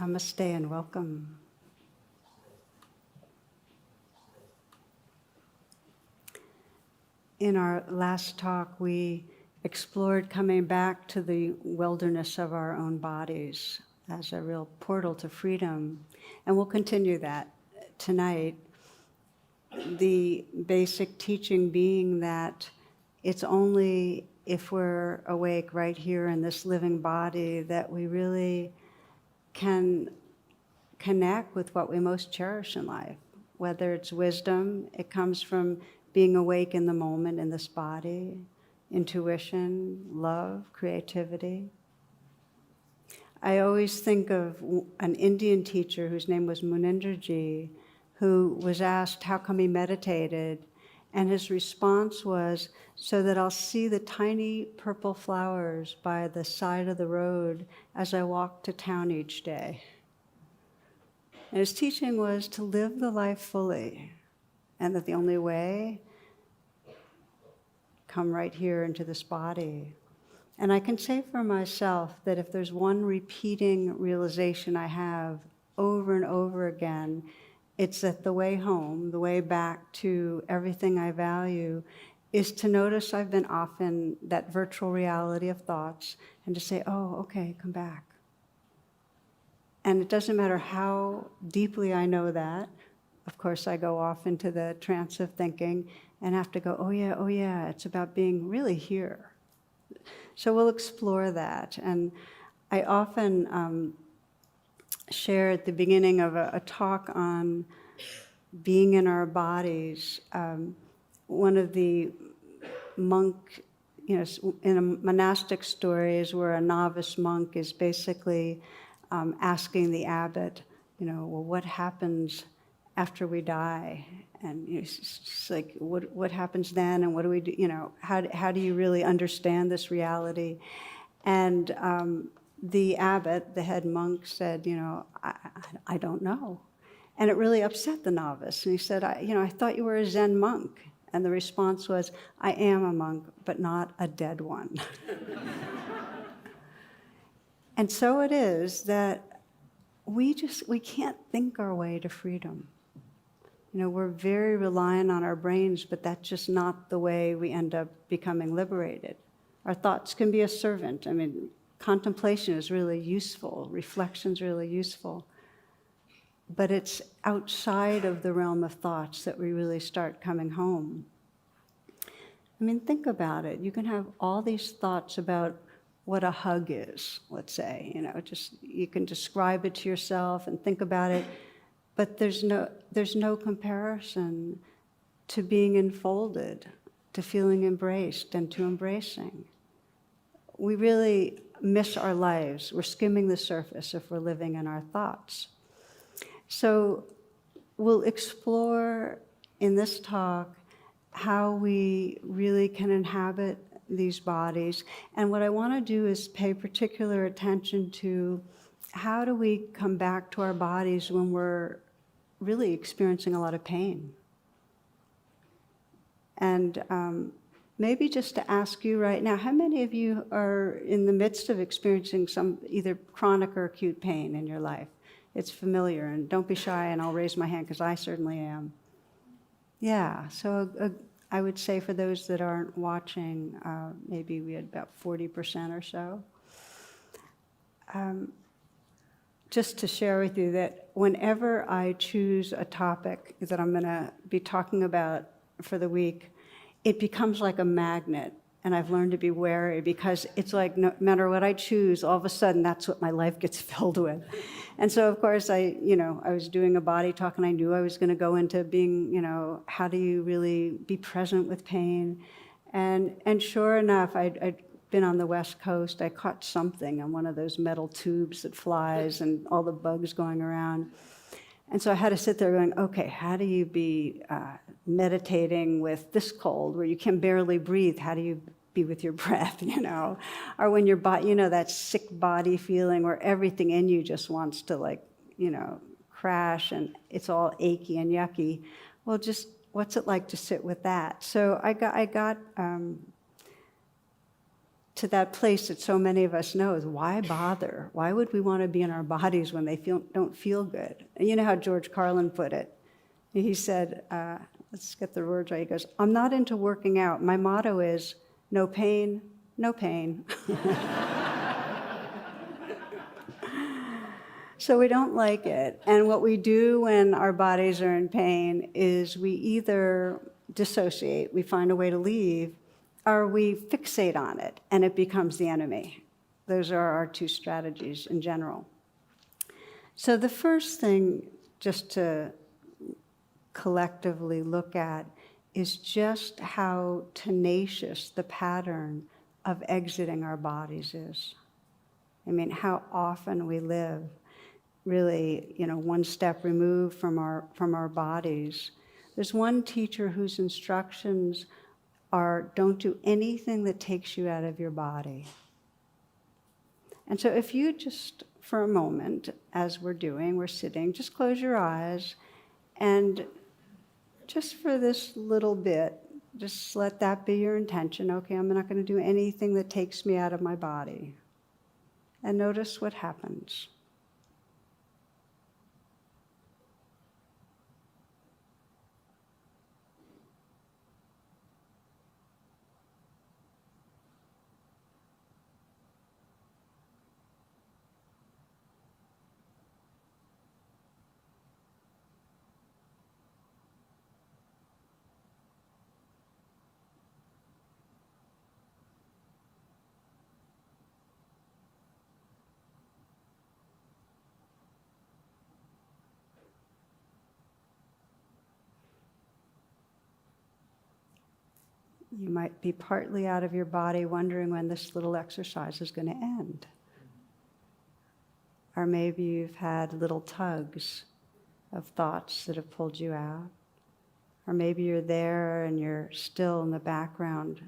Namaste and welcome. In our last talk, we explored coming back to the wilderness of our own bodies as a real portal to freedom. And we'll continue that tonight. The basic teaching being that it's only if we're awake right here in this living body that we really can connect with what we most cherish in life. Whether it's wisdom, it comes from being awake in the moment in this body, intuition, love, creativity. I always think of an Indian teacher whose name was Munindraji, who was asked how come he meditated, and his response was, so that I'll see the tiny purple flowers by the side of the road as I walk to town each day. And his teaching was to live the life fully, and that the only way, come right here into this body. And I can say for myself that if there's one repeating realization I have over and over again, it's that the way home, the way back to everything I value, is to notice I've been off in that virtual reality of thoughts and to say, oh, okay, come back. And it doesn't matter how deeply I know that. Of course, I go off into the trance of thinking and have to go, oh yeah, it's about being really here. So we'll explore that. And I often share at the beginning of a talk on being in our bodies. One of the monk, in a monastic stories where a novice monk is basically asking the abbot, well, what happens after we die? And it's like, what happens then, and what do we do? How do you really understand this reality? And the abbot, the head monk, said, I don't know. And it really upset the novice. And he said, I thought you were a Zen monk. And the response was, I am a monk, but not a dead one. And so it is that we can't think our way to freedom. We're very reliant on our brains, but that's just not the way we end up becoming liberated. Our thoughts can be a servant. Contemplation is really useful. Reflection's really useful. But it's outside of the realm of thoughts that we really start coming home. Think about it. You can have all these thoughts about what a hug is, let's say. You can describe it to yourself and think about it, but there's no comparison to being enfolded, to feeling embraced, and to embracing. We really miss our lives. We're skimming the surface if we're living in our thoughts. So we'll explore in this talk how we really can inhabit these bodies. And what I want to do is pay particular attention to how do we come back to our bodies when we're really experiencing a lot of pain. And maybe just to ask you right now, how many of you are in the midst of experiencing some either chronic or acute pain in your life? It's familiar, and don't be shy, and I'll raise my hand because I certainly am. Yeah, so I would say for those that aren't watching, maybe we had about 40% or so. Just to share with you that whenever I choose a topic that I'm going to be talking about for the week, it becomes like a magnet. And I've learned to be wary because it's like no matter what I choose, all of a sudden that's what my life gets filled with. And so, of course, I was doing a body talk and I knew I was going to go into being, how do you really be present with pain? And sure enough, I'd been on the West Coast. I caught something on one of those metal tubes that flies and all the bugs going around. And so I had to sit there going, okay, how do you be meditating with this cold where you can barely breathe? How do you be with your breath, Or when your body, that sick body feeling where everything in you just wants to crash and it's all achy and yucky. Well, just what's it like to sit with that? So I got to that place that so many of us know is, why bother? Why would we want to be in our bodies when they don't feel good? And you know how George Carlin put it. He said, let's get the words right. He goes, I'm not into working out. My motto is, no pain, no pain. So we don't like it. And what we do when our bodies are in pain is we either dissociate, we find a way to leave, or we fixate on it, and it becomes the enemy. Those are our two strategies in general. So the first thing, just to collectively look at, is just how tenacious the pattern of exiting our bodies is. I mean, how often we live really, one step removed from our bodies. There's one teacher whose instructions are, don't do anything that takes you out of your body. And so if you just, for a moment, as we're sitting, just close your eyes, and just for this little bit, just let that be your intention. Okay, I'm not going to do anything that takes me out of my body. And notice what happens. You might be partly out of your body wondering when this little exercise is going to end. Or maybe you've had little tugs of thoughts that have pulled you out. Or maybe you're there and you're still in the background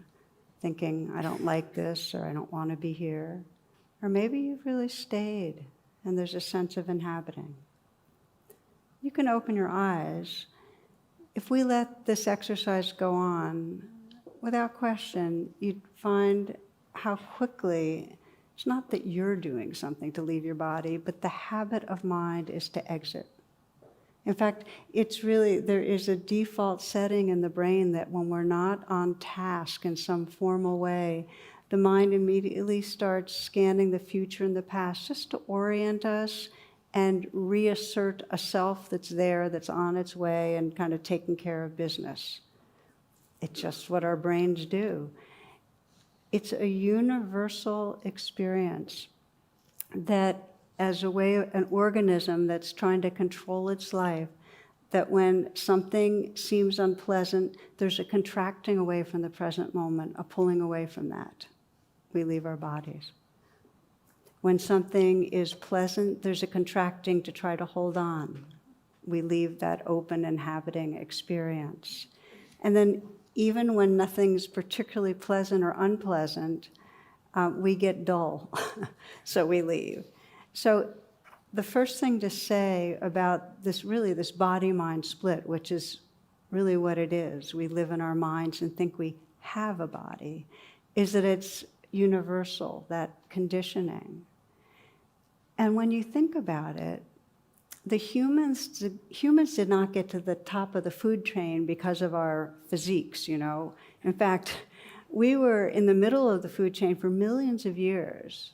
thinking, I don't like this, or I don't want to be here. Or maybe you've really stayed and there's a sense of inhabiting. You can open your eyes. If we let this exercise go on, without question, you'd find how quickly, it's not that you're doing something to leave your body, but the habit of mind is to exit. In fact, it's really, there is a default setting in the brain that when we're not on task in some formal way, the mind immediately starts scanning the future and the past just to orient us and reassert a self that's there, that's on its way and kind of taking care of business. It's just what our brains do. It's a universal experience that, as a way, an organism that's trying to control its life, that when something seems unpleasant, there's a contracting away from the present moment, a pulling away from that. We leave our bodies. When something is pleasant, there's a contracting to try to hold on. We leave that open, inhabiting experience. And then even when nothing's particularly pleasant or unpleasant, we get dull, so we leave. So the first thing to say about this body-mind split, which is really what it is, we live in our minds and think we have a body, is that it's universal, that conditioning. And when you think about it, the humans did not get to the top of the food chain because of our physiques, In fact, we were in the middle of the food chain for millions of years.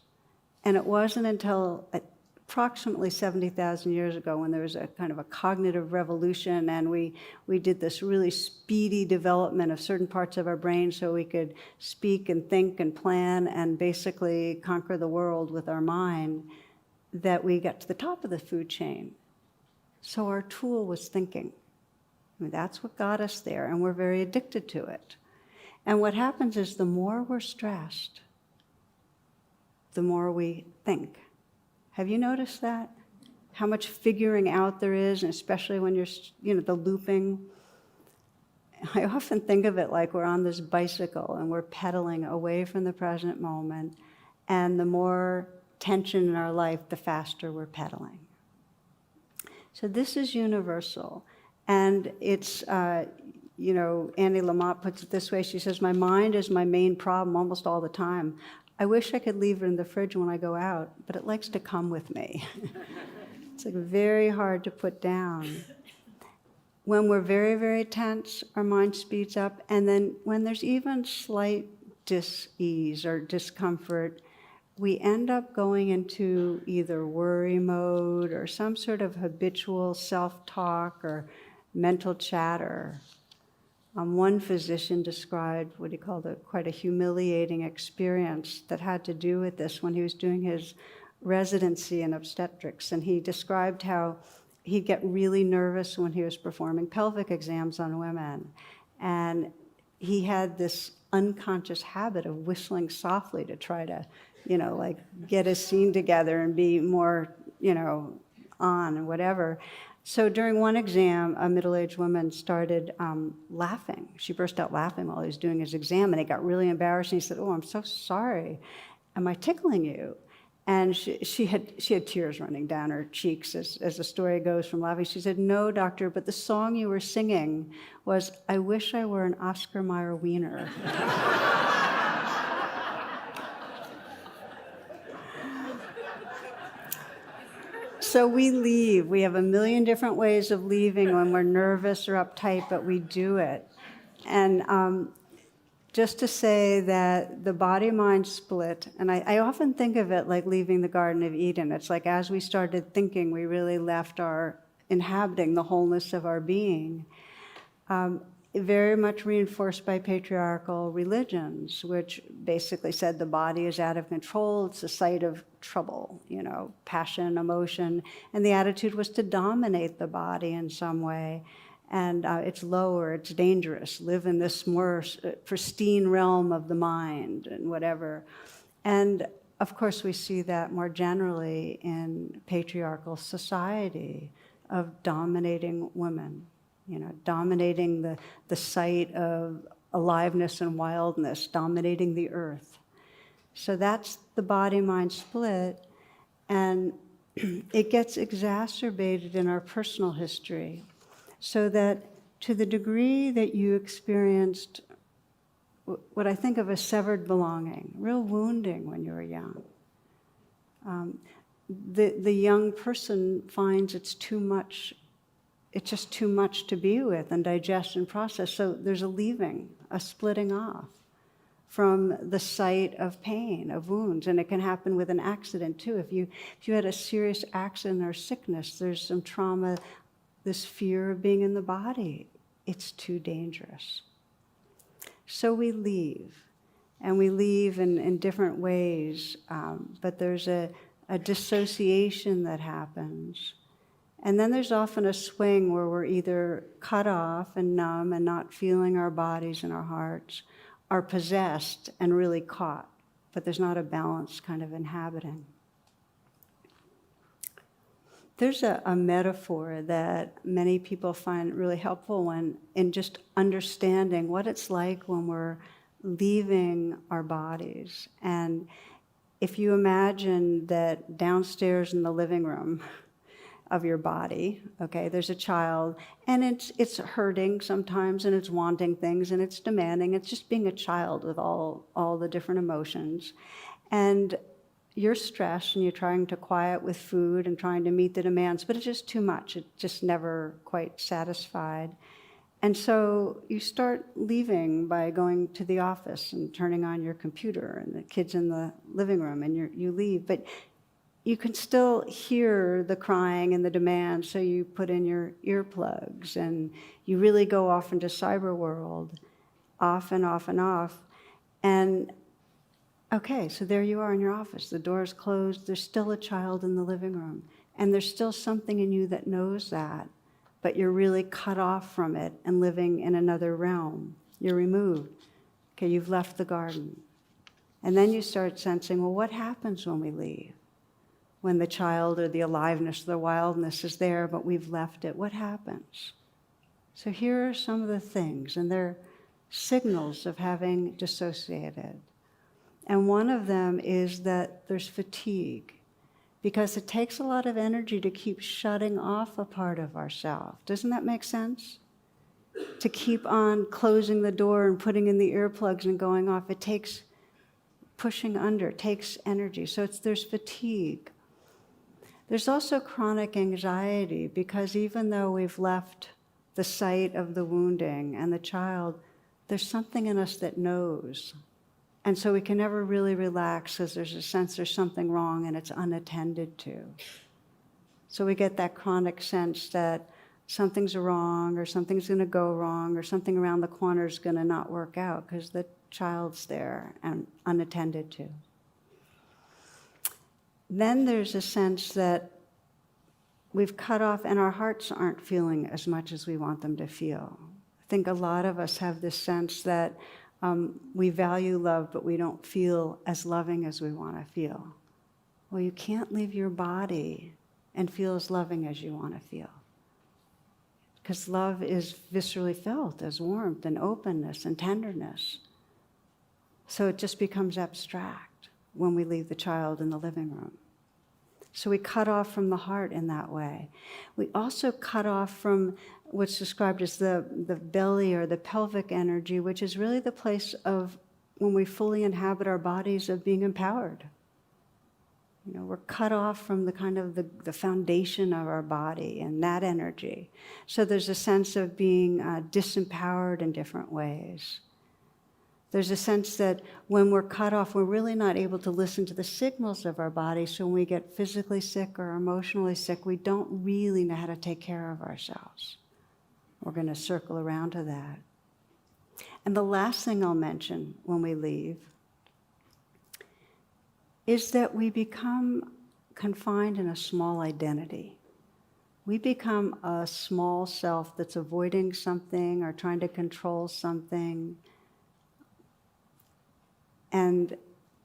And it wasn't until approximately 70,000 years ago when there was a kind of a cognitive revolution, and we did this really speedy development of certain parts of our brain so we could speak and think and plan and basically conquer the world with our mind, that we got to the top of the food chain. So our tool was thinking. That's what got us there, and we're very addicted to it. And what happens is the more we're stressed, the more we think. Have you noticed that? How much figuring out there is, and especially when you're, the looping. I often think of it like we're on this bicycle and we're pedaling away from the present moment, and the more tension in our life, the faster we're pedaling. So this is universal, and it's Annie Lamott puts it this way. She says, my mind is my main problem almost all the time. I wish I could leave it in the fridge when I go out, but it likes to come with me. It's like very hard to put down. When we're very, very tense, our mind speeds up. And then when there's even slight dis-ease or discomfort, we end up going into either worry mode or some sort of habitual self-talk or mental chatter. One physician described what he called quite a humiliating experience that had to do with this when he was doing his residency in obstetrics. And he described how he'd get really nervous when he was performing pelvic exams on women. And he had this unconscious habit of whistling softly to try to, get his scene together and be more, on and whatever. So during one exam, a middle-aged woman started laughing. She burst out laughing while he was doing his exam, and he got really embarrassed. And he said, "Oh, I'm so sorry. Am I tickling you?" And she had tears running down her cheeks as the story goes from laughing. She said, "No, doctor, but the song you were singing was, 'I wish I were an Oscar Mayer wiener.'" So we leave. We have a million different ways of leaving when we're nervous or uptight, but we do it. And just to say that the body-mind split, and I often think of it like leaving the Garden of Eden. It's like as we started thinking, we really left our inhabiting the wholeness of our being. Very much reinforced by patriarchal religions, which basically said the body is out of control, it's a site of trouble, passion, emotion, and the attitude was to dominate the body in some way. And it's lower, it's dangerous, live in this more pristine realm of the mind and whatever. And of course, we see that more generally in patriarchal society of dominating women. Dominating the site of aliveness and wildness, dominating the earth. So that's the body-mind split, and it gets exacerbated in our personal history, so that to the degree that you experienced what I think of as severed belonging, real wounding when you were young, the young person finds it's just too much to be with and digest and process. So there's a leaving, a splitting off from the site of pain, of wounds. And it can happen with an accident too. If you had a serious accident or sickness, there's some trauma, this fear of being in the body. It's too dangerous. So we leave. And we leave in different ways. But there's a dissociation that happens. And then there's often a swing where we're either cut off and numb and not feeling our bodies and our hearts, are possessed and really caught, but there's not a balanced kind of inhabiting. There's a metaphor that many people find really helpful in just understanding what it's like when we're leaving our bodies. And if you imagine that downstairs in the living room of your body, okay, there's a child, and it's hurting sometimes, and it's wanting things, and it's demanding. It's just being a child with all the different emotions. And you're stressed, and you're trying to quiet with food and trying to meet the demands, but it's just too much. It's just never quite satisfied. And so you start leaving by going to the office and turning on your computer, and the kids in the living room, and you leave. But you can still hear the crying and the demand, so you put in your earplugs, and you really go off into cyber world, off and off and off. And okay, so there you are in your office. The door's closed. There's still a child in the living room, and there's still something in you that knows that, but you're really cut off from it and living in another realm. You're removed. Okay, you've left the garden. And then you start sensing, well, what happens when we leave? When the child or the aliveness, the wildness is there, but we've left it, what happens? So here are some of the things, and they're signals of having dissociated. And one of them is that there's fatigue, because it takes a lot of energy to keep shutting off a part of ourselves. Doesn't that make sense? to keep on closing the door and putting in the earplugs and going off. It takes pushing under, takes energy. So there's fatigue. There's also chronic anxiety, because even though we've left the site of the wounding and the child, there's something in us that knows. And so we can never really relax because there's a sense there's something wrong and it's unattended to. So we get that chronic sense that something's wrong or something's going to go wrong or something around the corner is going to not work out because the child's there and unattended to. Then there's a sense that we've cut off and our hearts aren't feeling as much as we want them to feel. I think a lot of us have this sense that we value love, but we don't feel as loving as we want to feel. Well, you can't leave your body and feel as loving as you want to feel. Because love is viscerally felt as warmth and openness and tenderness. So it just becomes abstract when we leave the child in the living room. So we cut off from the heart in that way. We also cut off from what's described as the belly or the pelvic energy, which is really the place of when we fully inhabit our bodies of being empowered. You know, we're cut off from the kind of the foundation of our body and that energy. So there's a sense of being disempowered in different ways. There's a sense that when we're cut off, we're really not able to listen to the signals of our body. So when we get physically sick or emotionally sick, we don't really know how to take care of ourselves. We're going to circle around to that. And the last thing I'll mention when we leave is that we become confined in a small identity. We become a small self that's avoiding something or trying to control something, and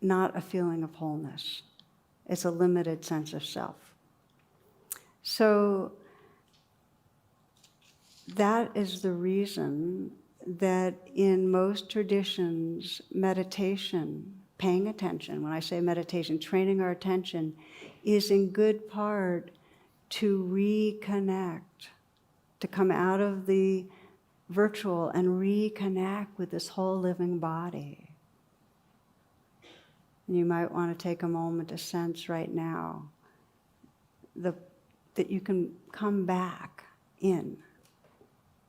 not a feeling of wholeness. It's a limited sense of self. So that is the reason that in most traditions, meditation, paying attention, when I say meditation, training our attention, is in good part to reconnect, to come out of the virtual and reconnect with this whole living body. And you might want to take a moment to sense right now that you can come back in.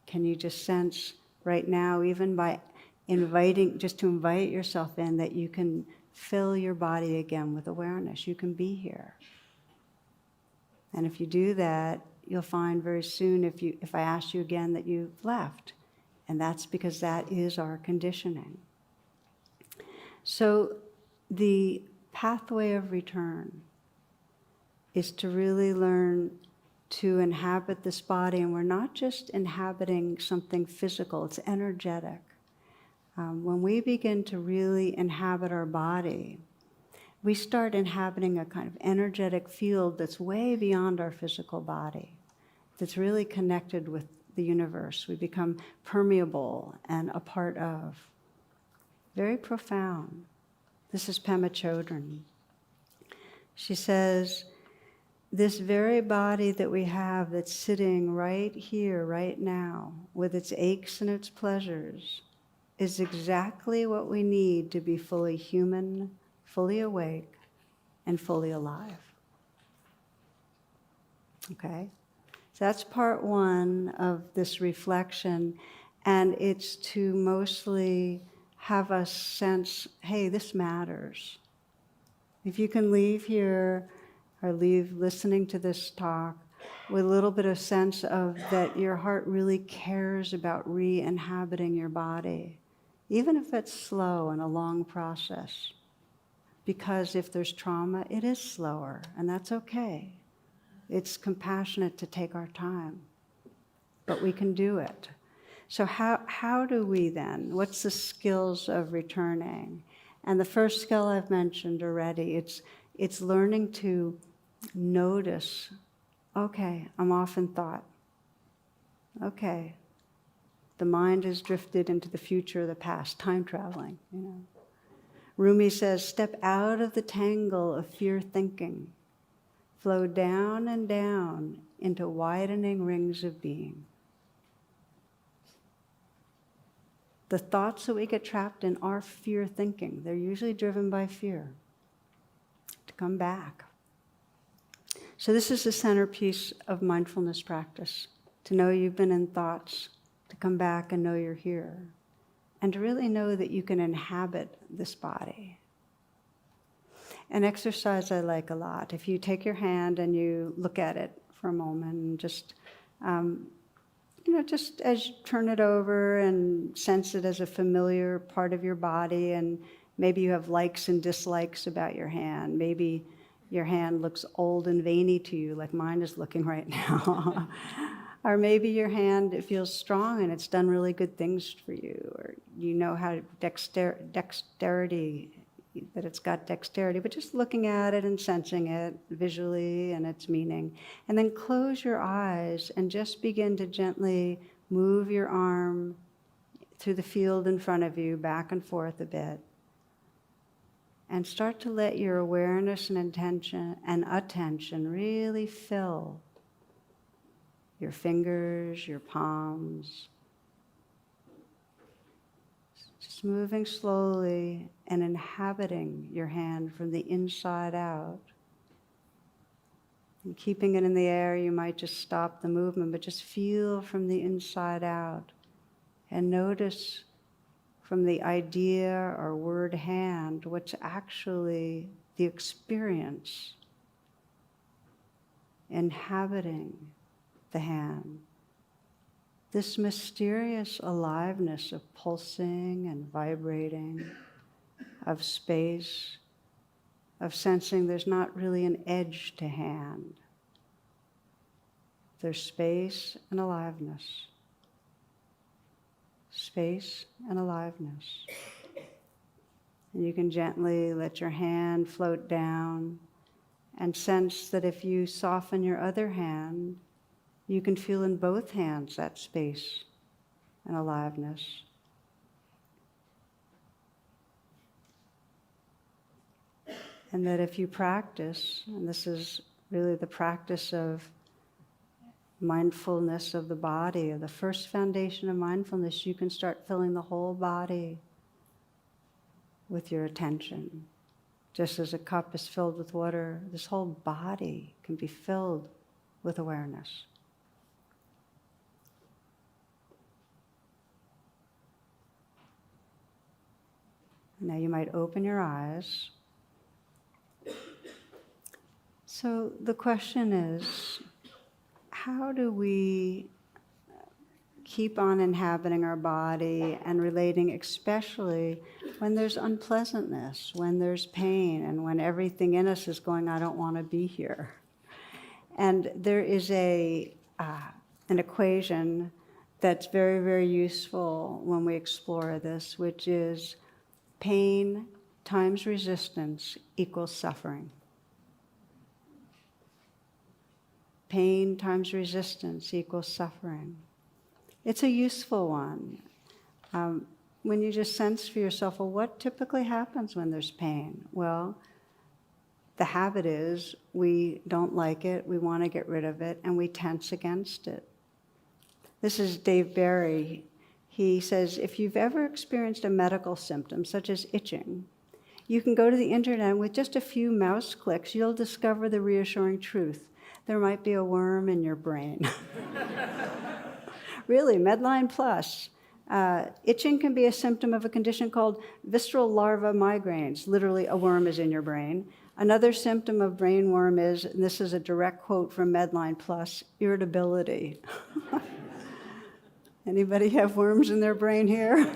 Can you just sense right now, even by just to invite yourself in, that you can fill your body again with awareness. You can be here. And if you do that, you'll find very soon, if I ask you again, that you've left. And that's because that is our conditioning. So the pathway of return is to really learn to inhabit this body. And we're not just inhabiting something physical, it's energetic. When we begin to really inhabit our body, we start inhabiting a kind of energetic field that's way beyond our physical body, that's really connected with the universe. We become permeable and a part of. Very profound. This is Pema Chodron. She says, this very body that we have that's sitting right here, right now, with its aches and its pleasures, is exactly what we need to be fully human, fully awake, and fully alive. Okay? So that's part one of this reflection, and it's to mostly have us sense, hey, this matters. If you can leave here or leave listening to this talk with a little bit of sense of that your heart really cares about re-inhabiting your body, even if it's slow and a long process. Because if there's trauma, it is slower, and that's okay. It's compassionate to take our time, but we can do it. So how do we then? What's the skills of returning? And the first skill I've mentioned already, it's learning to notice, okay, I'm off in thought. Okay, the mind has drifted into the future or the past, time traveling, you know. Rumi says, step out of the tangle of fear thinking, flow down and down into widening rings of being. The thoughts that we get trapped in are fear thinking. They're usually driven by fear. To come back. So this is the centerpiece of mindfulness practice. To know you've been in thoughts, to come back and know you're here. And to really know that you can inhabit this body. An exercise I like a lot. If you take your hand and you look at it for a moment and just just as you turn it over and sense it as a familiar part of your body, and maybe you have likes and dislikes about your hand. Maybe your hand looks old and veiny to you, like mine is looking right now. Or maybe your hand, it feels strong and it's done really good things for you. Or you know how dexterity, that it's got dexterity, but just looking at it and sensing it visually and its meaning. And then close your eyes and just begin to gently move your arm through the field in front of you, back and forth a bit. And start to let your awareness and intention and attention really fill your fingers, your palms. Just moving slowly and inhabiting your hand from the inside out. And keeping it in the air, you might just stop the movement, but just feel from the inside out. And notice from the idea or word hand what's actually the experience inhabiting the hand. This mysterious aliveness of pulsing and vibrating, of space, of sensing there's not really an edge to hand. There's space and aliveness. Space and aliveness. And you can gently let your hand float down and sense that if you soften your other hand, you can feel in both hands that space and aliveness. And that if you practice, and this is really the practice of mindfulness of the body, or the first foundation of mindfulness, you can start filling the whole body with your attention. Just as a cup is filled with water, this whole body can be filled with awareness. Now you might open your eyes. So the question is, how do we keep on inhabiting our body and relating, especially when there's unpleasantness, when there's pain, and when everything in us is going, I don't want to be here? And there is an equation that's very, very useful when we explore this, which is pain times resistance equals suffering. Pain times resistance equals suffering. It's a useful one. When you just sense for yourself, well, what typically happens when there's pain? Well, the habit is we don't like it, we want to get rid of it, and we tense against it. This is Dave Barry. He says, if you've ever experienced a medical symptom, such as itching, you can go to the internet and with just a few mouse clicks, you'll discover the reassuring truth. There might be a worm in your brain. Really, Medline Plus. Itching can be a symptom of a condition called visceral larva migraines. Literally, a worm is in your brain. Another symptom of brain worm is, and this is a direct quote from Medline Plus, irritability. Anybody have worms in their brain here?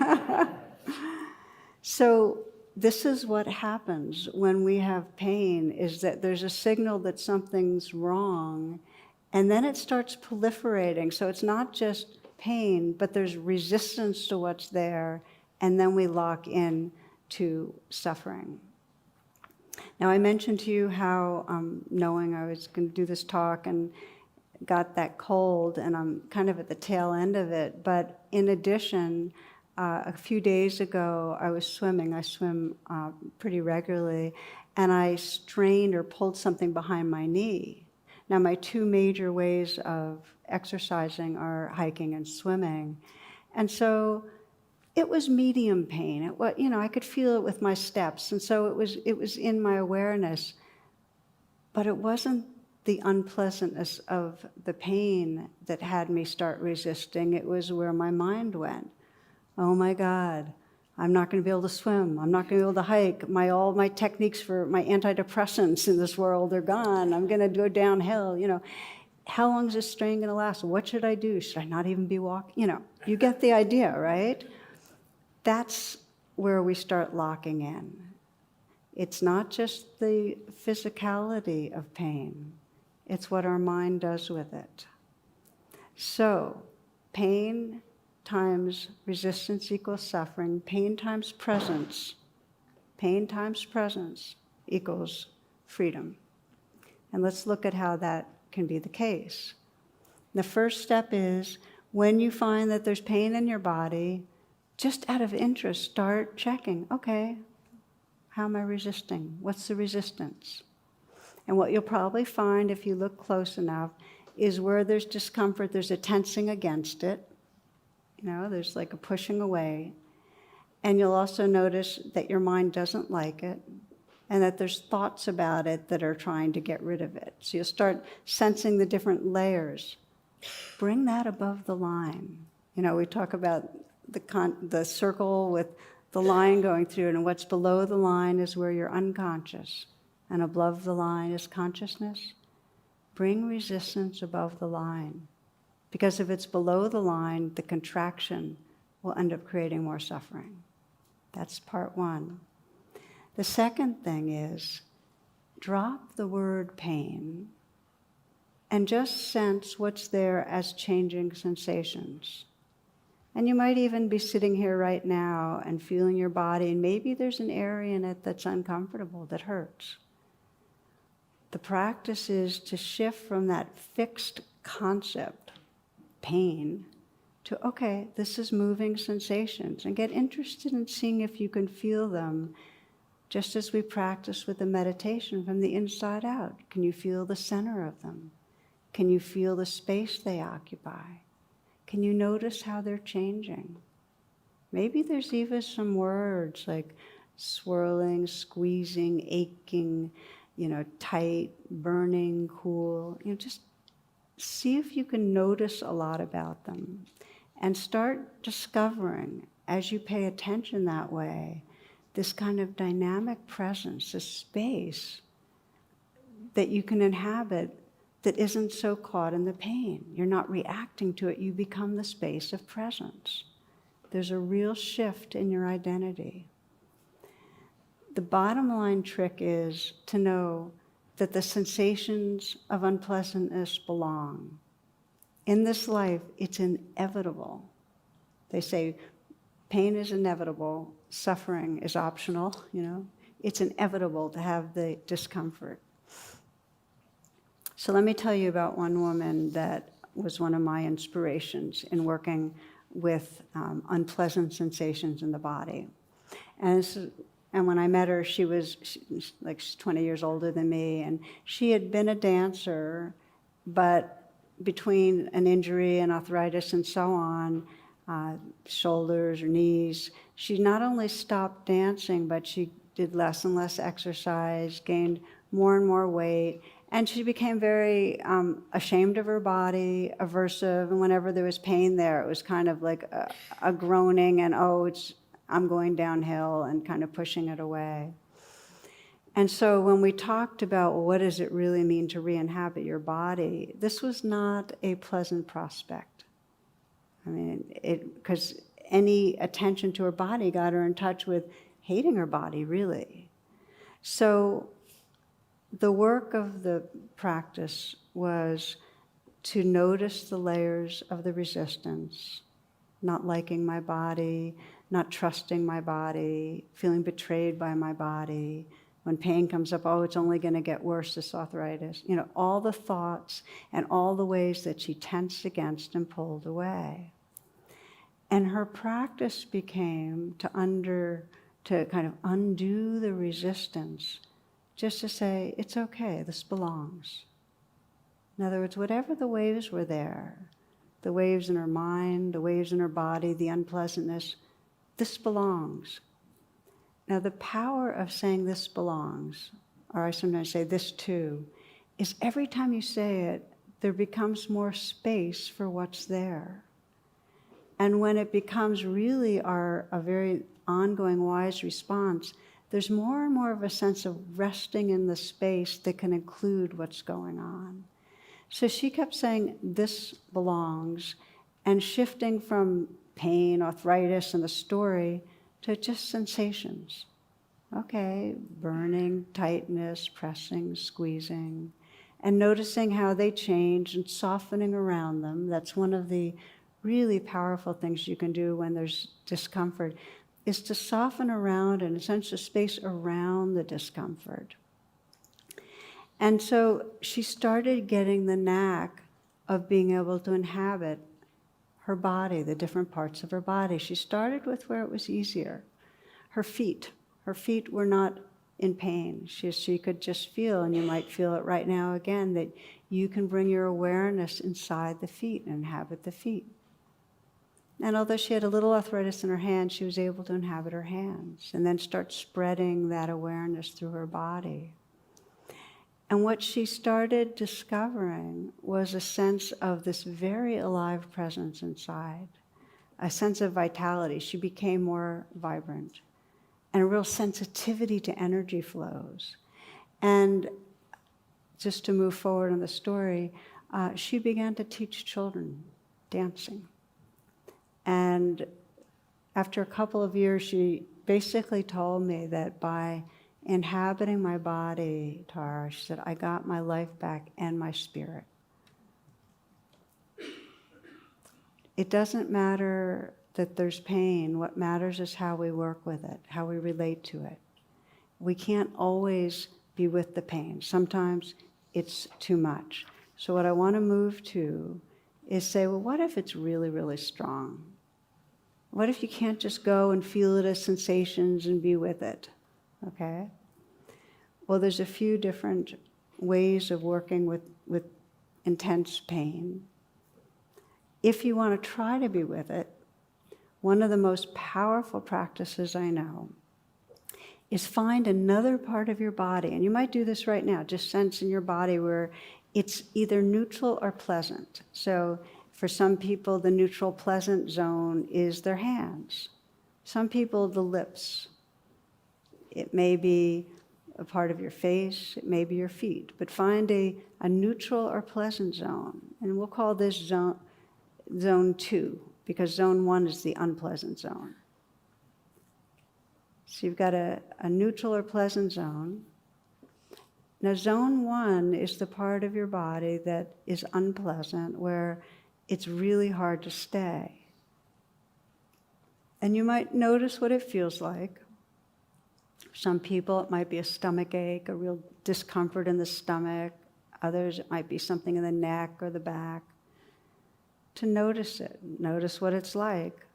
So this is what happens when we have pain, is that there's a signal that something's wrong, and then it starts proliferating. So it's not just pain, but there's resistance to what's there, and then we lock in to suffering. Now, I mentioned to you how knowing I was going to do this talk and got that cold, and I'm kind of at the tail end of it. But in addition, a few days ago, I was swimming. I swim pretty regularly, and I strained or pulled something behind my knee. Now, my two major ways of exercising are hiking and swimming. And so it was medium pain. It was, I could feel it with my steps, and so it was in my awareness. But it wasn't the unpleasantness of the pain that had me start resisting. It was where my mind went. Oh my God, I'm not going to be able to swim. I'm not going to be able to hike. All my techniques for my antidepressants in this world are gone. I'm going to go downhill. How long is this strain going to last? What should I do? Should I not even be walking? You get the idea, right? That's where we start locking in. It's not just the physicality of pain. It's what our mind does with it. So, pain times resistance equals suffering. Pain times presence. Pain times presence equals freedom. And let's look at how that can be the case. The first step is, when you find that there's pain in your body, just out of interest, start checking, okay, how am I resisting? What's the resistance? And what you'll probably find if you look close enough is where there's discomfort, there's a tensing against it. There's like a pushing away. And you'll also notice that your mind doesn't like it, and that there's thoughts about it that are trying to get rid of it. So you'll start sensing the different layers. Bring that above the line. We talk about the circle with the line going through it, and what's below the line is where you're unconscious, and above the line is consciousness. Bring resistance above the line, because if it's below the line, the contraction will end up creating more suffering. That's part one. The second thing is, drop the word pain and just sense what's there as changing sensations. And you might even be sitting here right now and feeling your body, and maybe there's an area in it that's uncomfortable, that hurts. The practice is to shift from that fixed concept, pain, to, okay, this is moving sensations, and get interested in seeing if you can feel them, just as we practice with the meditation from the inside out. Can you feel the center of them? Can you feel the space they occupy? Can you notice how they're changing? Maybe there's even some words like swirling, squeezing, aching, tight, burning, cool. Just see if you can notice a lot about them. And start discovering, as you pay attention that way, this kind of dynamic presence, this space that you can inhabit that isn't so caught in the pain. You're not reacting to it. You become the space of presence. There's a real shift in your identity. The bottom line trick is to know that the sensations of unpleasantness belong. In this life, it's inevitable. They say pain is inevitable, suffering is optional, It's inevitable to have the discomfort. So let me tell you about one woman that was one of my inspirations in working with unpleasant sensations in the body. And when I met her, she's 20 years older than me, and she had been a dancer, but between an injury and arthritis and so on, shoulders or knees, she not only stopped dancing, but she did less and less exercise, gained more and more weight, and she became very ashamed of her body, aversive, and whenever there was pain there, it was kind of like a groaning and, I'm going downhill, and kind of pushing it away. And so when we talked about, what does it really mean to re-inhabit your body, this was not a pleasant prospect. Because any attention to her body got her in touch with hating her body, really. So the work of the practice was to notice the layers of the resistance, not liking my body, not trusting my body, feeling betrayed by my body. When pain comes up, it's only going to get worse, this arthritis. All the thoughts and all the ways that she tensed against and pulled away. And her practice became to kind of undo the resistance, just to say, it's okay, this belongs. In other words, whatever the waves were there, the waves in her mind, the waves in her body, the unpleasantness, This belongs. Now the power of saying this belongs, or I sometimes say this too, is every time you say it, there becomes more space for what's there. And when it becomes really a very ongoing wise response, there's more and more of a sense of resting in the space that can include what's going on. So she kept saying, this belongs, and shifting from pain, arthritis, and the story to just sensations. Okay, burning, tightness, pressing, squeezing, and noticing how they change and softening around them. That's one of the really powerful things you can do when there's discomfort, is to soften around and a sense of space around the discomfort. And so she started getting the knack of being able to inhabit her body, the different parts of her body. She started with where it was easier. Her feet. Her feet were not in pain. She could just feel, and you might feel it right now again, that you can bring your awareness inside the feet and inhabit the feet. And although she had a little arthritis in her hands, she was able to inhabit her hands and then start spreading that awareness through her body. And what she started discovering was a sense of this very alive presence inside, a sense of vitality. She became more vibrant, and a real sensitivity to energy flows. And just to move forward in the story, she began to teach children dancing. And after a couple of years, she basically told me that by inhabiting my body, Tara, she said, I got my life back and my spirit. It doesn't matter that there's pain. What matters is how we work with it, how we relate to it. We can't always be with the pain. Sometimes it's too much. So what I want to move to is say, well, what if it's really, really strong? What if you can't just go and feel it as sensations and be with it? Okay? Well, there's a few different ways of working with intense pain. If you want to try to be with it, one of the most powerful practices I know is find another part of your body, and you might do this right now, just sense in your body where it's either neutral or pleasant. So for some people, the neutral pleasant zone is their hands. Some people, the lips. It may be a part of your face, it may be your feet, but find a neutral or pleasant zone. And we'll call this zone 2, because zone 1 is the unpleasant zone. So you've got a neutral or pleasant zone. Now zone 1 is the part of your body that is unpleasant, where it's really hard to stay. And you might notice what it feels like. Some people, it might be a stomach ache, a real discomfort in the stomach. Others, it might be something in the neck or the back. To notice it, notice what it's like.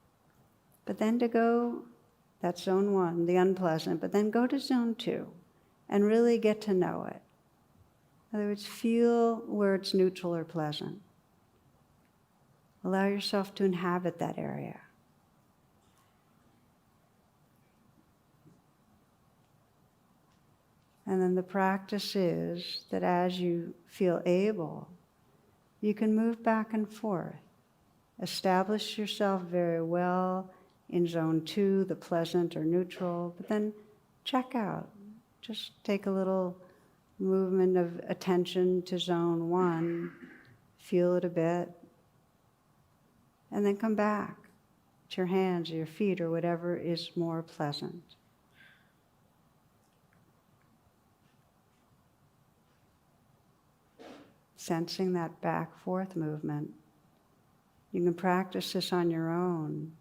But then to go, that's zone 1, the unpleasant, but then go to zone 2 and really get to know it. In other words, feel where it's neutral or pleasant. Allow yourself to inhabit that area. And then the practice is that as you feel able, you can move back and forth. Establish yourself very well in zone 2, the pleasant or neutral, but then check out. Just take a little movement of attention to zone 1, feel it a bit, and then come back to your hands or your feet or whatever is more pleasant. Sensing that back-forth movement. You can practice this on your own,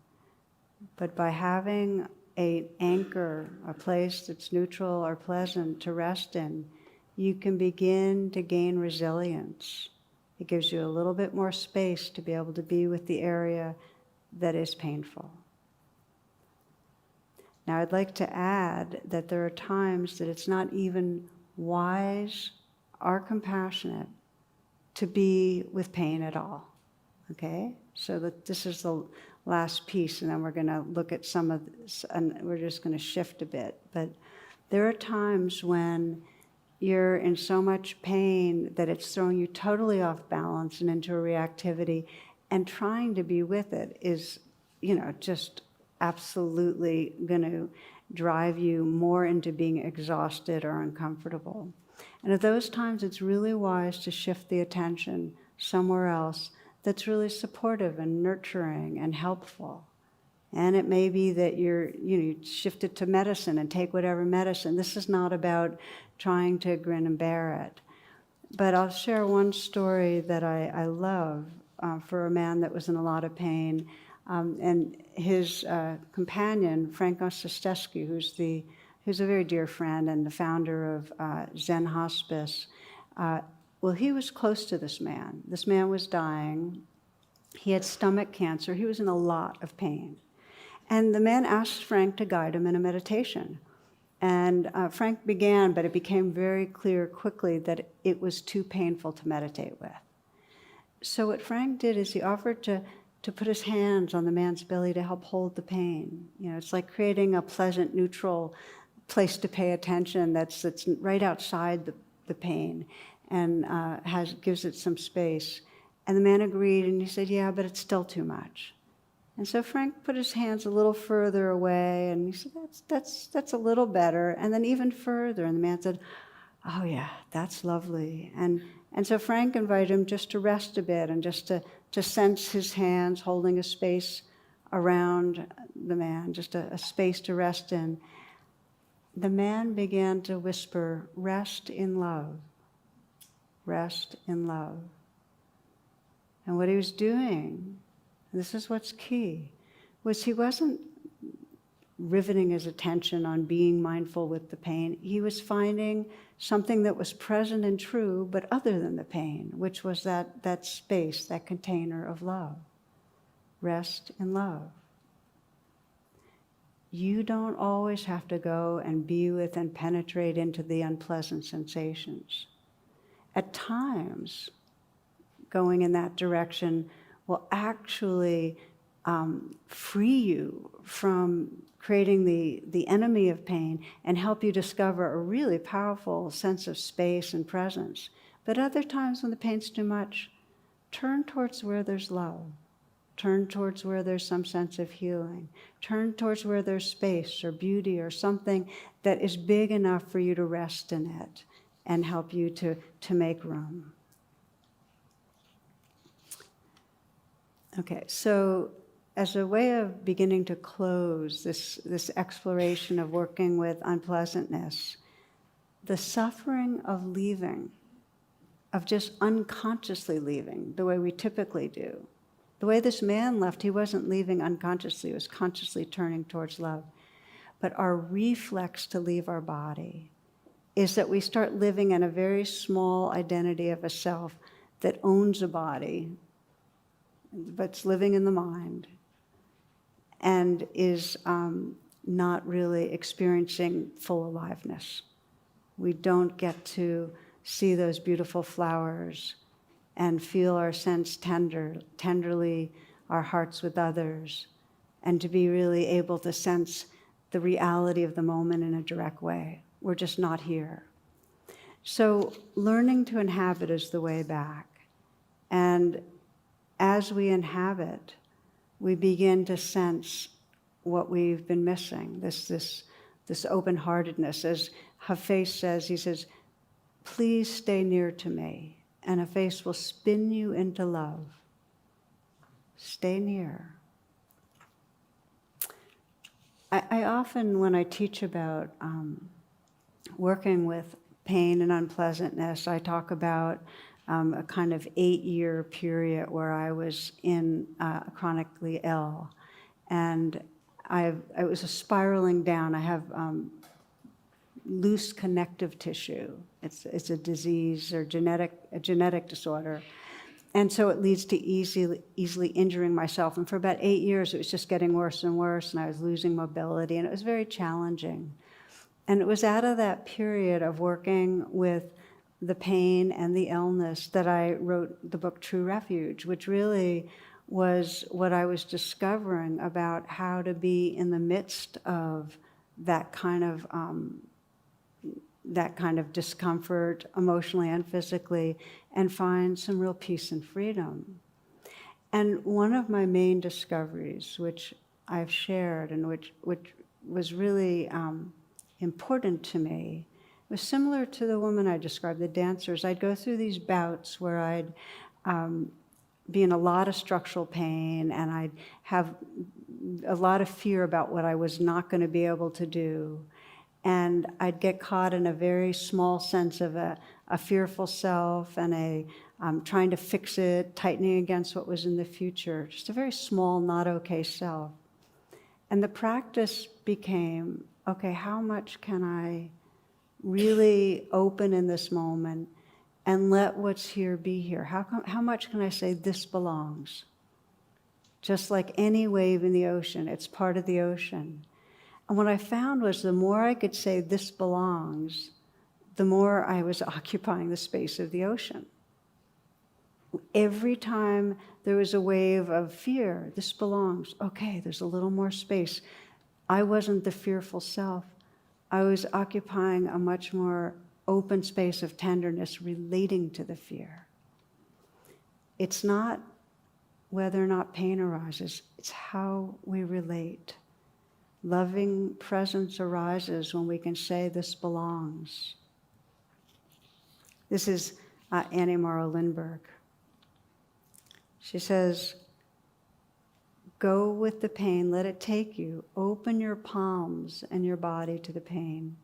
but by having an anchor, a place that's neutral or pleasant to rest in, you can begin to gain resilience. It gives you a little bit more space to be able to be with the area that is painful. Now, I'd like to add that there are times that it's not even wise or compassionate to be with pain at all, okay? So that this is the last piece, and then we're going to look at some of this, and we're just going to shift a bit. But there are times when you're in so much pain that it's throwing you totally off balance and into a reactivity, and trying to be with it is, just absolutely going to drive you more into being exhausted or uncomfortable. And at those times, it's really wise to shift the attention somewhere else that's really supportive and nurturing and helpful. And it may be that you shift it to medicine and take whatever medicine. This is not about trying to grin and bear it. But I'll share one story that I love for a man that was in a lot of pain. And his companion, Frank Ostastescu, who's a very dear friend and the founder of Zen Hospice, well, he was close to this man. This man was dying. He had stomach cancer. He was in a lot of pain. And the man asked Frank to guide him in a meditation. And Frank began, but it became very clear quickly that it was too painful to meditate with. So what Frank did is he offered to put his hands on the man's belly to help hold the pain. It's like creating a pleasant, neutral place to pay attention that's right outside the pain, and gives it some space. And the man agreed, and he said, yeah, but it's still too much. And so Frank put his hands a little further away, and he said, that's a little better. And then even further, and the man said, oh yeah, that's lovely. And so Frank invited him just to rest a bit and just to sense his hands holding a space around the man, just a space to rest in. The man began to whisper, rest in love, rest in love. And what he was doing, and this is what's key, was he wasn't riveting his attention on being mindful with the pain. He was finding something that was present and true, but other than the pain, which was that space, that container of love. Rest in love. You don't always have to go and be with and penetrate into the unpleasant sensations. At times, going in that direction will actually free you from creating the enemy of pain and help you discover a really powerful sense of space and presence. But other times when the pain's too much, turn towards where there's love. Turn towards where there's some sense of healing. Turn towards where there's space or beauty or something that is big enough for you to rest in it and help you to make room. Okay, so as a way of beginning to close this exploration of working with unpleasantness, the suffering of leaving, of just unconsciously leaving, the way we typically do. The way this man left, he wasn't leaving unconsciously, he was consciously turning towards love. But our reflex to leave our body is that we start living in a very small identity of a self that owns a body, but's living in the mind, and is not really experiencing full aliveness. We don't get to see those beautiful flowers and feel our sense tenderly, our hearts with others, and to be really able to sense the reality of the moment in a direct way. We're just not here. So learning to inhabit is the way back. And as we inhabit, we begin to sense what we've been missing, this open-heartedness. As Hafez says, he says, please stay near to me, and Hafez will spin you into love. Stay near. I often, when I teach about working with pain and unpleasantness, I talk about a kind of 8-year period where I was chronically ill, and it was a spiraling down. I have loose connective tissue. It's a disease or a genetic disorder, and so it leads to easily injuring myself. And for about 8 years, it was just getting worse and worse, and I was losing mobility, and it was very challenging. And it was out of that period of working with the pain and the illness that I wrote the book True Refuge, which really was what I was discovering about how to be in the midst of that kind of discomfort, emotionally and physically, and find some real peace and freedom. And one of my main discoveries, which I've shared and which was really important to me, was similar to the woman I described, the dancers. I'd go through these bouts where I'd be in a lot of structural pain, and I'd have a lot of fear about what I was not going to be able to do. And I'd get caught in a very small sense of a fearful self and a trying to fix it, tightening against what was in the future, just a very small, not okay self. And the practice became, okay, how much can I really open in this moment and let what's here be here? How much can I say this belongs? Just like any wave in the ocean, it's part of the ocean. And what I found was the more I could say this belongs, the more I was occupying the space of the ocean. Every time there was a wave of fear, this belongs, okay, there's a little more space. I wasn't the fearful self. I was occupying a much more open space of tenderness relating to the fear. It's not whether or not pain arises, it's how we relate. Loving presence arises when we can say this belongs. This is Annie Morrow Lindbergh. She says, go with the pain, let it take you. Open your palms and your body to the pain.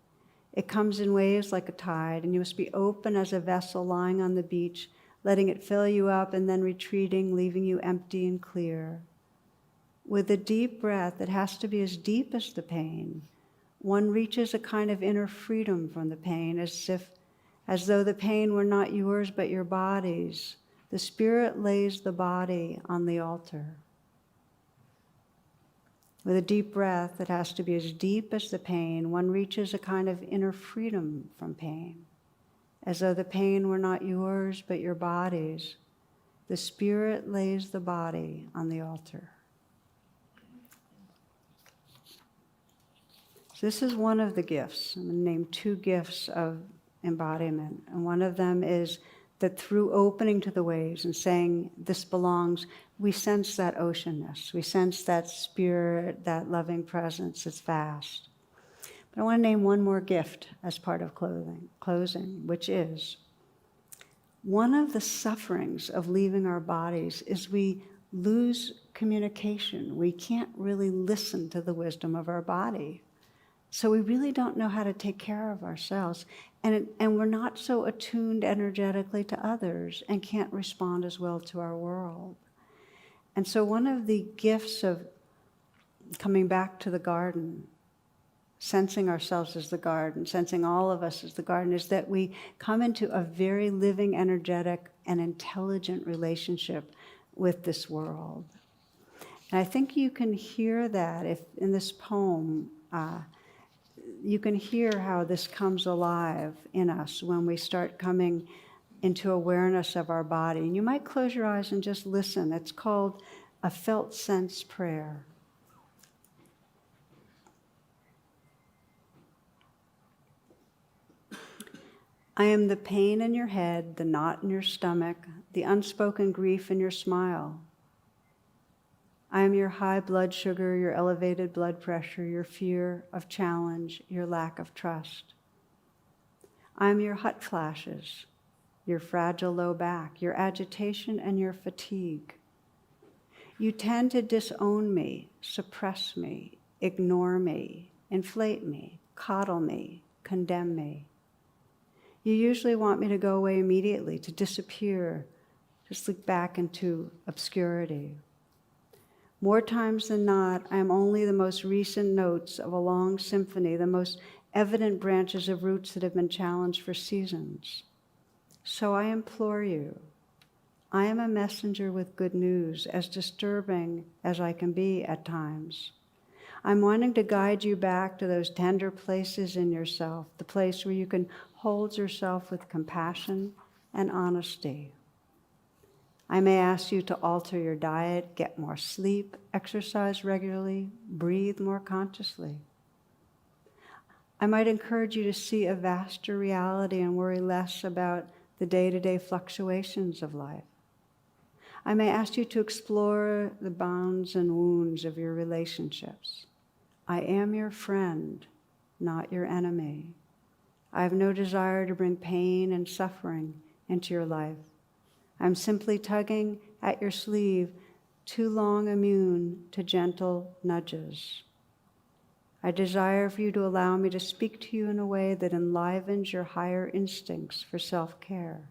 It comes in waves like a tide, and you must be open as a vessel lying on the beach, letting it fill you up and then retreating, leaving you empty and clear. With a deep breath, it has to be as deep as the pain. One reaches a kind of inner freedom from the pain, as though the pain were not yours but your body's. The spirit lays the body on the altar. With a deep breath, it has to be as deep as the pain. One reaches a kind of inner freedom from pain, as though the pain were not yours but your body's. The spirit lays the body on the altar. So this is one of the gifts. I'm going to name 2 gifts of embodiment. And one of them is that through opening to the waves and saying, this belongs, we sense that oceanness. We sense that spirit, that loving presence. It's vast. But I want to name one more gift as part of closing, which is one of the sufferings of leaving our bodies is we lose communication. We can't really listen to the wisdom of our body. So we really don't know how to take care of ourselves. And we're not so attuned energetically to others and can't respond as well to our world. And so one of the gifts of coming back to the garden, sensing ourselves as the garden, sensing all of us as the garden, is that we come into a very living, energetic, and intelligent relationship with this world. And I think you can hear that if in this poem, you can hear how this comes alive in us when we start coming into awareness of our body. And you might close your eyes and just listen. It's called a felt sense prayer. I am the pain in your head, the knot in your stomach, the unspoken grief in your smile. I am your high blood sugar, your elevated blood pressure, your fear of challenge, your lack of trust. I am your hot flashes, your fragile low back, your agitation and your fatigue. You tend to disown me, suppress me, ignore me, inflate me, coddle me, condemn me. You usually want me to go away immediately, to disappear, to slip back into obscurity. More times than not, I am only the most recent notes of a long symphony, the most evident branches of roots that have been challenged for seasons. So I implore you, I am a messenger with good news, as disturbing as I can be at times. I'm wanting to guide you back to those tender places in yourself, the place where you can hold yourself with compassion and honesty. I may ask you to alter your diet, get more sleep, exercise regularly, breathe more consciously. I might encourage you to see a vaster reality and worry less about the day-to-day fluctuations of life. I may ask you to explore the bounds and wounds of your relationships. I am your friend, not your enemy. I have no desire to bring pain and suffering into your life. I'm simply tugging at your sleeve, too long immune to gentle nudges. I desire for you to allow me to speak to you in a way that enlivens your higher instincts for self-care.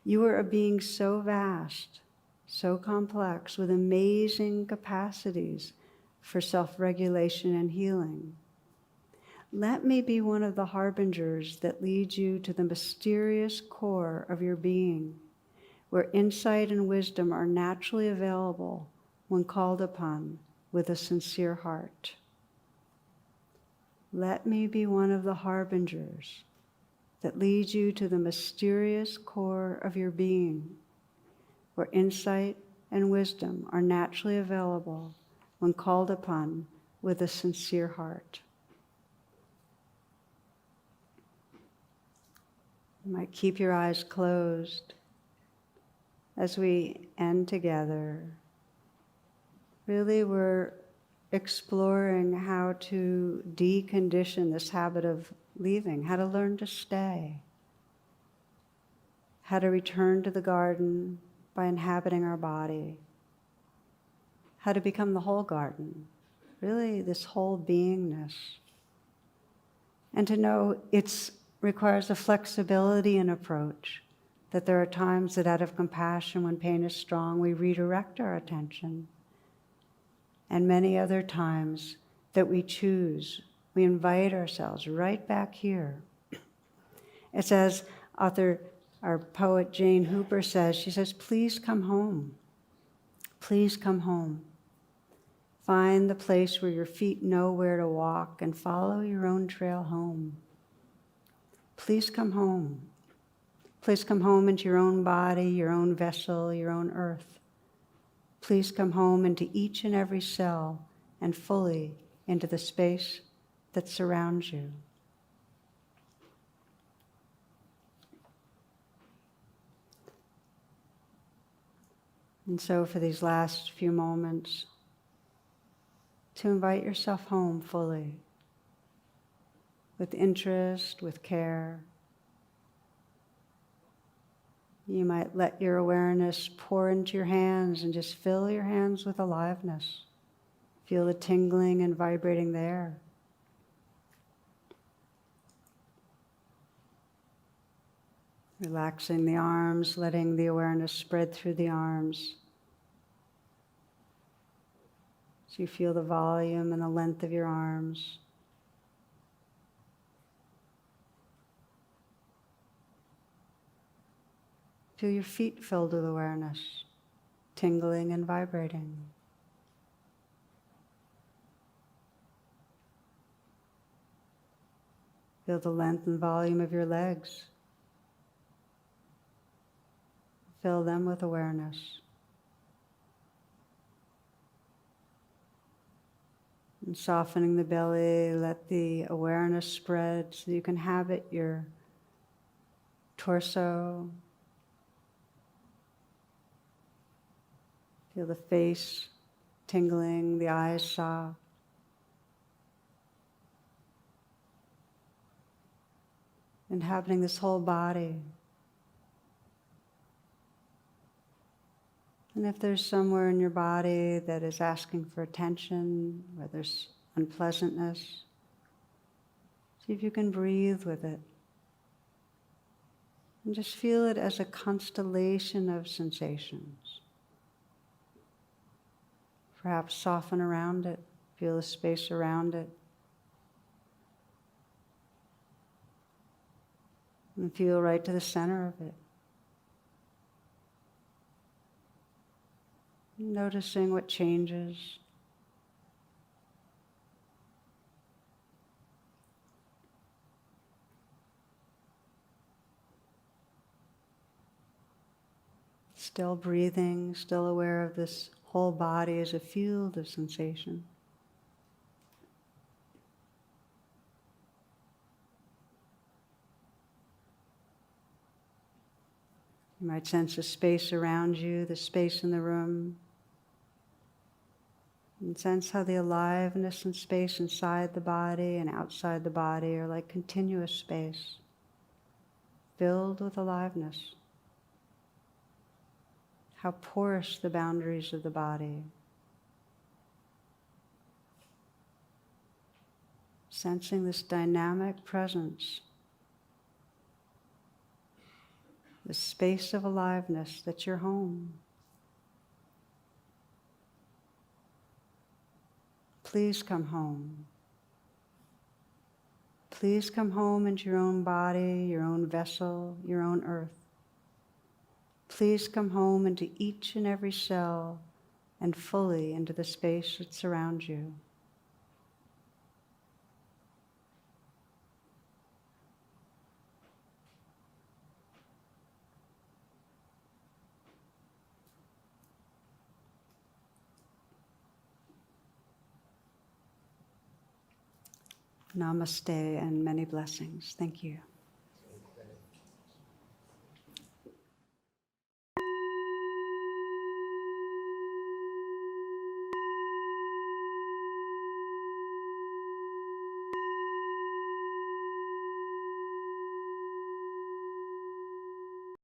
You are a being so vast, so complex, with amazing capacities for self-regulation and healing. Let me be one of the harbingers that leads you to the mysterious core of your being, where insight and wisdom are naturally available when called upon with a sincere heart. Let me be one of the harbingers that leads you to the mysterious core of your being, where insight and wisdom are naturally available when called upon with a sincere heart. You might keep your eyes closed as we end together. Really, we're exploring how to decondition this habit of leaving, how to learn to stay, how to return to the garden by inhabiting our body, how to become the whole garden, really this whole beingness. And to know it requires a flexibility in approach, that there are times that out of compassion, when pain is strong, we redirect our attention. And many other times that we choose, we invite ourselves right back here. It's as our poet Jane Hooper says, she says, please come home. Please come home. Find the place where your feet know where to walk and follow your own trail home. Please come home. Please come home into your own body, your own vessel, your own earth. Please come home into each and every cell and fully into the space that surrounds you. And so for these last few moments, to invite yourself home fully, with interest, with care. You might let your awareness pour into your hands and just fill your hands with aliveness. Feel the tingling and vibrating there. Relaxing the arms, letting the awareness spread through the arms. So you feel the volume and the length of your arms. Feel your feet filled with awareness, tingling and vibrating. Feel the length and volume of your legs. Fill them with awareness. And softening the belly, let the awareness spread so you can habit your torso. Feel the face tingling, the eyes soft. Inhabiting this whole body. And if there's somewhere in your body that is asking for attention, where there's unpleasantness, see if you can breathe with it. And just feel it as a constellation of sensations. Perhaps soften around it, feel the space around it. And feel right to the center of it. Noticing what changes. Still breathing, still aware of this whole body as a field of sensation. You might sense a space around you, the space in the room, and sense how the aliveness and space inside the body and outside the body are like continuous space, filled with aliveness. How porous the boundaries of the body. Sensing this dynamic presence, the space of aliveness that's your home. Please come home. Please come home into your own body, your own vessel, your own earth. Please come home into each and every cell and fully into the space that surrounds you. Namaste and many blessings. Thank you.